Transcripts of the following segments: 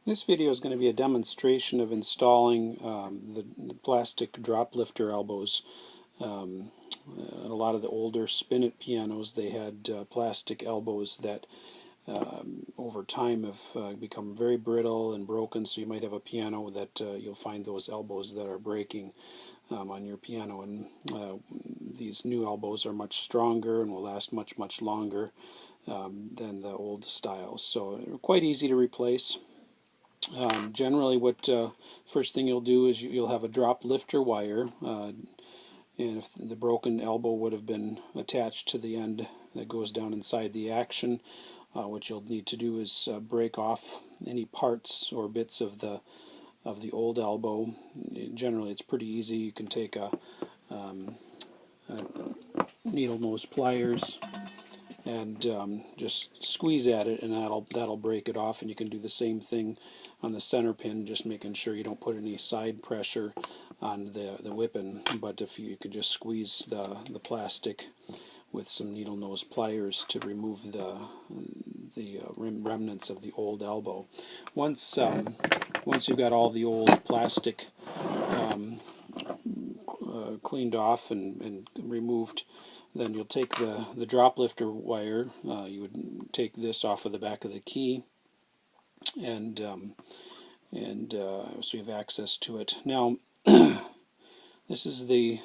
This video is going to be a demonstration of installing the plastic drop lifter elbows. A lot of the older Spinet pianos, they had plastic elbows that over time have become very brittle and broken, so you might have a piano that you'll find those elbows that are breaking on your piano, and these new elbows are much stronger and will last much longer than the old styles, so they're quite easy to replace. Generally, what first thing you'll do is you'll have a drop lifter wire, and if the broken elbow would have been attached to the end that goes down inside the action, what you'll need to do is break off any parts or bits of the old elbow. Generally, it's pretty easy. You can take a needle nose pliers and just squeeze at it, and that'll break it off. And you can do the same thing on the center pin, just making sure you don't put any side pressure on the whipping. But if you could just squeeze the plastic with some needle nose pliers to remove the remnants of the old elbow. Once you've got all the old plastic cleaned off and removed, then you'll take the drop lifter wire. You would take this off of the back of the key, and so you have access to it. Now, this is the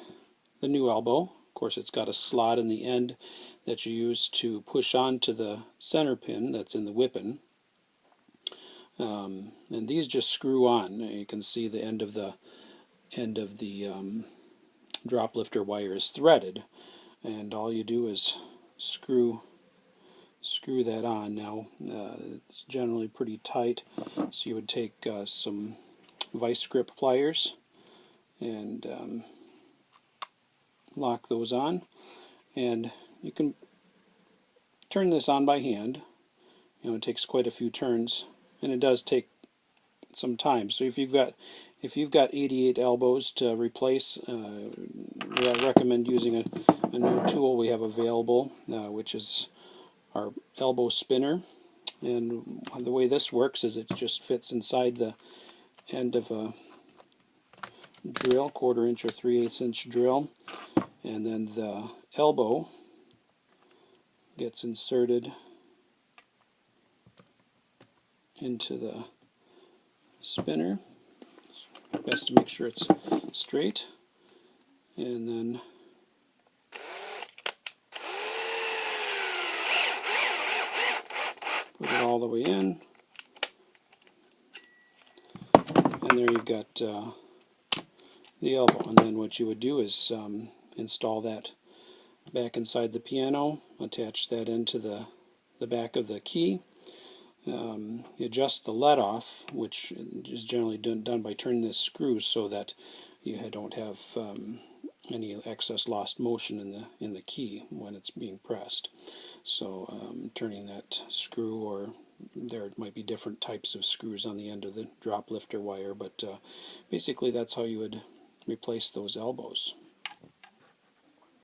new elbow. Of course, it's got a slot in the end that you use to push onto the center pin that's in the whipping. And these just screw on. You can see the end of the drop lifter wire is threaded, and all you do is screw that on. Now, it's generally pretty tight, so you would take some vice grip pliers and lock those on, and you can turn this on by hand. It takes quite a few turns, and it does take some time. So if you've got 88 elbows to replace, I recommend using a new tool we have available, which is our elbow spinner. And the way this works is it just fits inside the end of a drill, 1/4 inch or 3/8 inch drill, and then the elbow gets inserted into the spinner. Best to make sure it's straight, and then put it all the way in, and there you've got the elbow. And then what you would do is install that back inside the piano, attach that into the back of the key. You adjust the let off, which is generally done by turning this screw so that you don't have any excess lost motion in the key when it's being pressed. So turning that screw, or there might be different types of screws on the end of the drop lifter wire, but basically that's how you would replace those elbows.